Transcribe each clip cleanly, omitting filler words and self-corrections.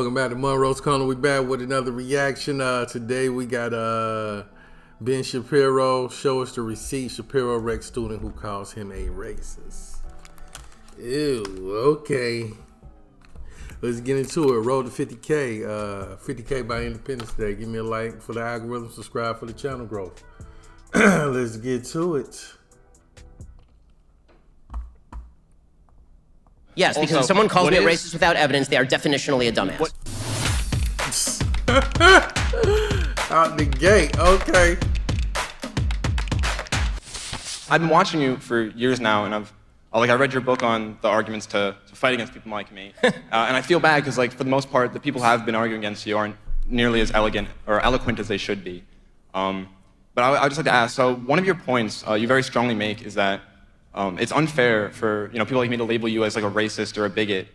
Welcome back to Munroe's Corner. We back with another reaction. Today we got Ben Shapiro. Show us the receipt. Shapiro WRECKS student who calls him a racist. Ew, okay. Let's get into it. Roll to 50K. 50K by Independence Day. Give me a like for the algorithm. Subscribe for the channel growth. Let's get to it. Yes, because if someone calls me a racist without evidence, they are definitionally a dumbass. Out the gate, okay. I've been watching you for years now, and I read your book on the arguments to fight against people like me, and I feel bad because, for the most part, the people who have been arguing against you aren't nearly as elegant or eloquent as they should be. But I would just like to ask. So one of your points you very strongly make is that it's unfair for people like me to label you as a racist or a bigot,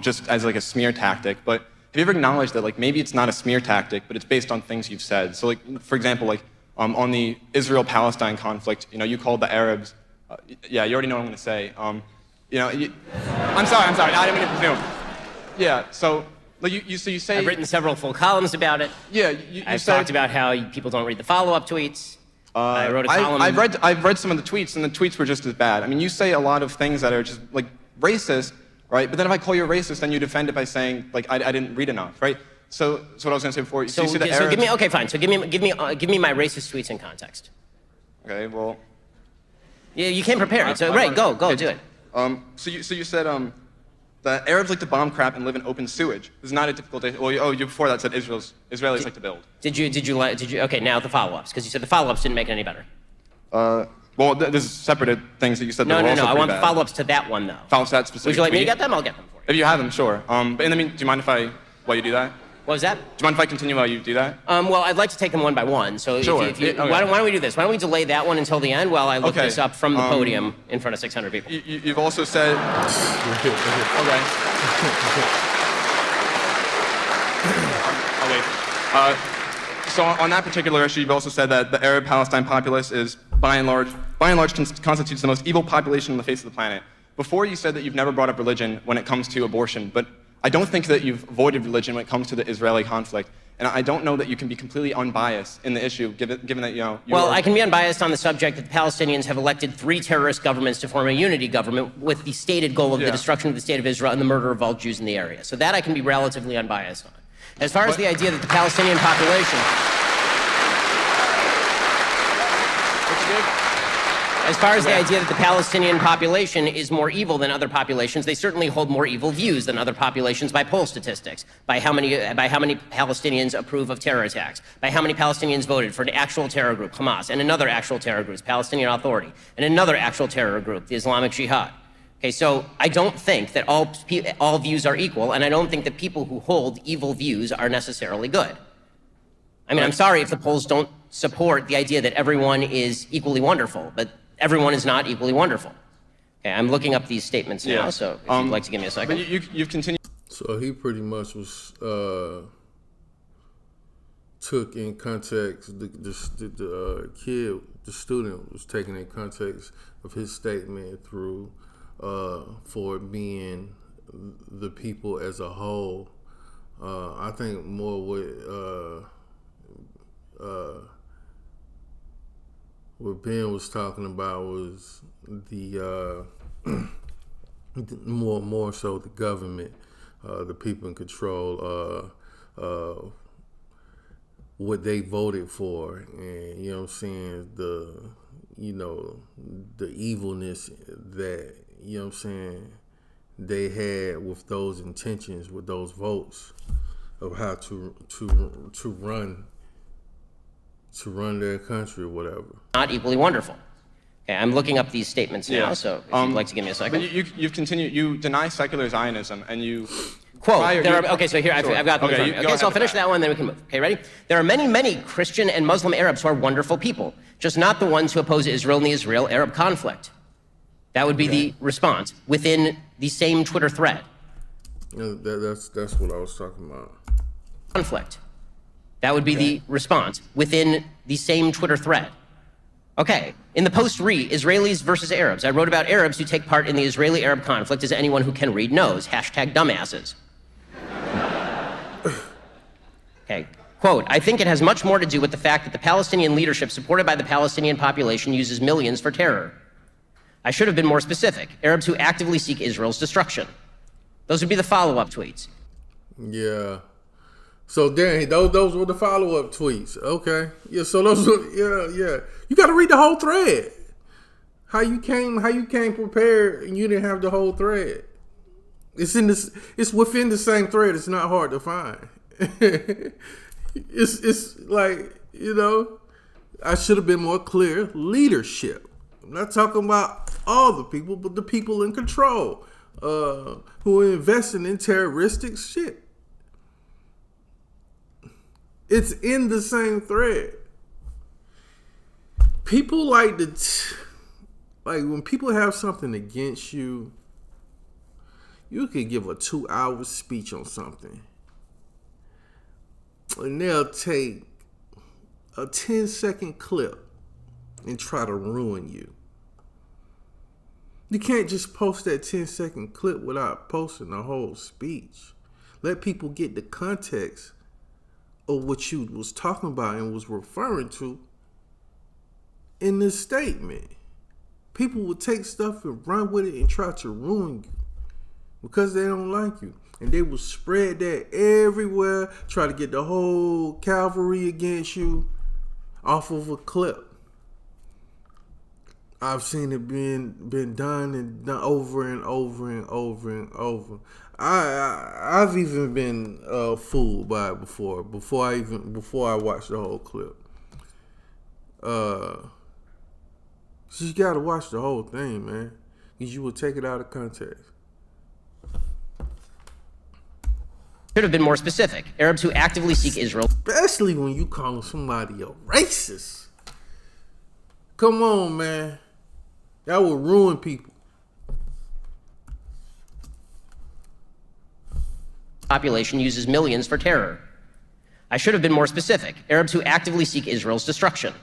just as a smear tactic. But have you ever acknowledged that maybe it's not a smear tactic, but it's based on things you've said? So for example, on the Israel-Palestine conflict, you called the Arabs. Yeah, you already know what I'm going to say. I'm sorry. I didn't mean to presume. Yeah. So you say I've written several full columns about it. Yeah. I've talked about how people don't read the follow-up tweets. I wrote a column. I've read some of the tweets, and the tweets were just as bad. I mean, you say a lot of things that are just racist, right? But then if I call you a racist, then you defend it by saying I didn't read enough, right? So what I was going to say before. So give me fine. So give me my racist tweets in context. Okay, well. Yeah, you came prepared. So right, go do it. So you said that Arabs like to bomb crap and live in open sewage. This is not a typical day. Well, you before that said Israelis like to build. Did you? Okay, now the follow-ups, because you said the follow-ups didn't make it any better. Well, there's separate things that you said. No. I want the follow-ups to that one though. Follow-ups to that specific. Would you like me to get them? I'll get them for you. If you have them, sure. But in the meantime, do you mind while you do that? What was that? Do you mind if I continue while you do that? Well, I'd like to take them one by one. So sure. Okay. Why don't we do this? Why don't we delay that one until the end while I look this up from the podium in front of 600 people? You've also said. Okay. So on that particular issue, you've also said that the Arab-Palestine populace is, by and large, constitutes the most evil population on the face of the planet. Before you said that you've never brought up religion when it comes to abortion, but I don't think that you've avoided religion when it comes to the Israeli conflict. And I don't know that you can be completely unbiased in the issue, given that, Well, I can be unbiased on the subject that the Palestinians have elected 3 terrorist governments to form a unity government with the stated goal of the destruction of the state of Israel and the murder of all Jews in the area. So that I can be relatively unbiased on. As far as the idea that the Palestinian population... As far as the idea that the Palestinian population is more evil than other populations, they certainly hold more evil views than other populations by poll statistics, by how many Palestinians approve of terror attacks, by how many Palestinians voted for an actual terror group, Hamas, and another actual terror group, Palestinian Authority, and another actual terror group, the Islamic Jihad. Okay, so I don't think that all views are equal, and I don't think that people who hold evil views are necessarily good. I mean, I'm sorry if the polls don't support the idea that everyone is equally wonderful, but everyone is not equally wonderful. Okay, I'm looking up these statements now, so if you'd like to give me a second. But you've continued. So he pretty much was took in context, the kid, the student was taken in context of his statement through for it being the people as a whole. I think more what Ben was talking about was the more so the government, the people in control, what they voted for, and what I'm saying, the evilness that what I'm saying they had with those intentions, with those votes, of how to run their country or whatever. Not equally wonderful. Okay, I'm looking up these statements now, so if you'd like to give me a second. But you've continued. You deny secular Zionism, and you quote. Okay, so here I've got them in front of me. Okay, so I'll finish that one, then we can move. Okay, ready? There are many Christian and Muslim Arabs who are wonderful people, just not the ones who oppose Israel in the Israel-Arab conflict. That would be the response within the same Twitter thread. That's what I was talking about. Conflict. That would be the response within the same Twitter thread. Okay, in the post Israelis versus Arabs, I wrote about Arabs who take part in the Israeli-Arab conflict, as anyone who can read knows. #dumbasses. Okay. Quote, I think it has much more to do with the fact that the Palestinian leadership supported by the Palestinian population uses millions for terror. I should have been more specific. Arabs who actively seek Israel's destruction. Those would be the follow-up tweets. Yeah. So then those were the follow-up tweets. Okay. Yeah, so those were, yeah. You got to read the whole thread. How you came prepared and you didn't have the whole thread. It's within the same thread. It's not hard to find. It's like, I should have been more clear. Leadership. I'm not talking about all the people, but the people in control who are investing in terroristic shit. It's in the same thread. People like when people have something against you, you could give a 2-hour speech on something, and they'll take a 10-second clip and try to ruin you. You can't just post that 10-second clip without posting the whole speech. Let people get the context of what you was talking about and was referring to in this statement. People will take stuff and run with it and try to ruin you because they don't like you. And they will spread that everywhere, try to get the whole cavalry against you off of a clip. I've seen it been done and done over and over and over and over. I've even been fooled by it before I watched the whole clip. So you gotta watch the whole thing, man, because you will take it out of context. Should have been more specific. Arabs who actively seek Israel. Especially when you call somebody a racist. Come on, man. That will ruin people. Population uses millions for terror. I should have been more specific. Arabs who actively seek Israel's destruction.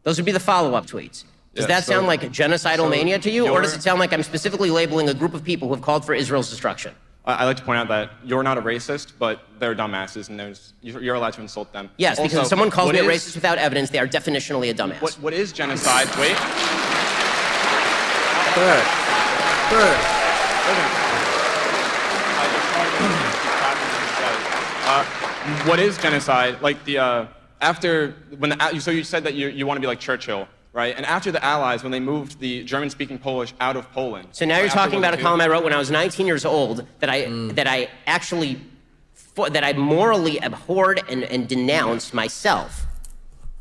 Those would be the follow-up tweets. Does that sound like a genocidal mania to you, or does it sound like I'm specifically labeling a group of people who have called for Israel's destruction? I like to point out that you're not a racist, but they're dumbasses, and you're allowed to insult them. Yes, because if someone calls me a racist without evidence, they are definitionally a dumbass. What is genocide? Wait. What is genocide? Like so you said that you want to be like Churchill, right? And after the Allies, when they moved the German-speaking Polish out of Poland. So now you're talking about a column I wrote when I was 19 years old that I morally abhorred and denounced myself.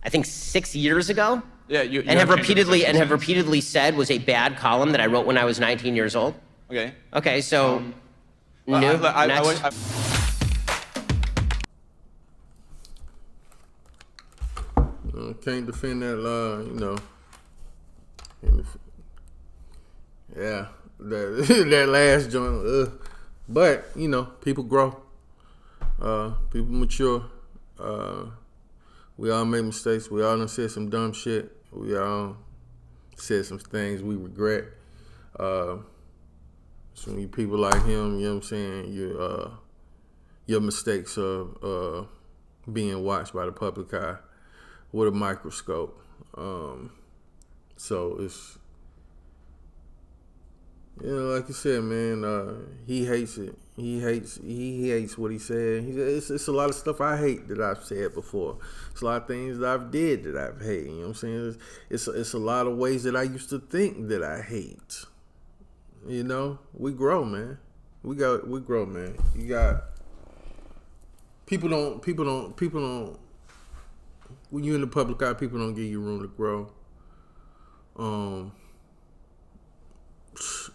I think 6 years ago. Yeah, and have repeatedly said was a bad column that I wrote when I was 19 years old. Okay. Okay, so next. Can't defend that lie, Yeah, that last joint. But people grow. People mature. We all make mistakes. We all done said some dumb shit. We all said some things we regret. So when you people like him, you know what I'm saying, your mistakes are being watched by the public eye with a microscope. So it's, like you said, man, he hates it. He hates what he said. It's a lot of stuff I hate that I've said before. It's a lot of things that I've did that I've hated. You know what I'm saying? It's a lot of ways that I used to think that I hate. We grow, man. We grow, man. You got people don't. When you're in the public eye, people don't give you room to grow.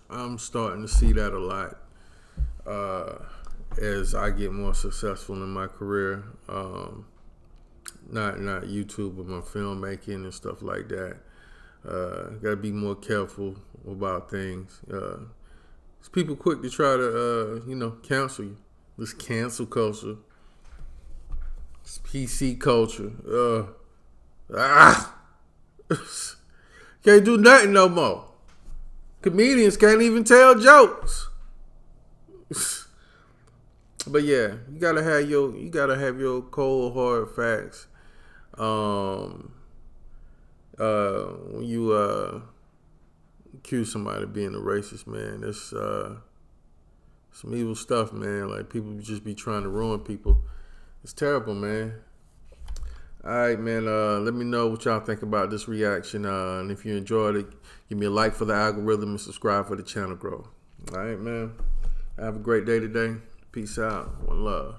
I'm starting to see that a lot as I get more successful in my career. Not YouTube, but my filmmaking and stuff like that. Got to be more careful about things. People quick to try to, cancel you. This cancel culture. This PC culture. Can't do nothing no more. Comedians can't even tell jokes. But yeah, you gotta have your cold hard facts. When you accuse somebody of being a racist, man, that's some evil stuff, man. Like, people just be trying to ruin people. It's terrible, man. All right, man. Let me know what y'all think about this reaction. And if you enjoyed it, give me a like for the algorithm and subscribe for the channel grow. All right, man. Have a great day today. Peace out. One love.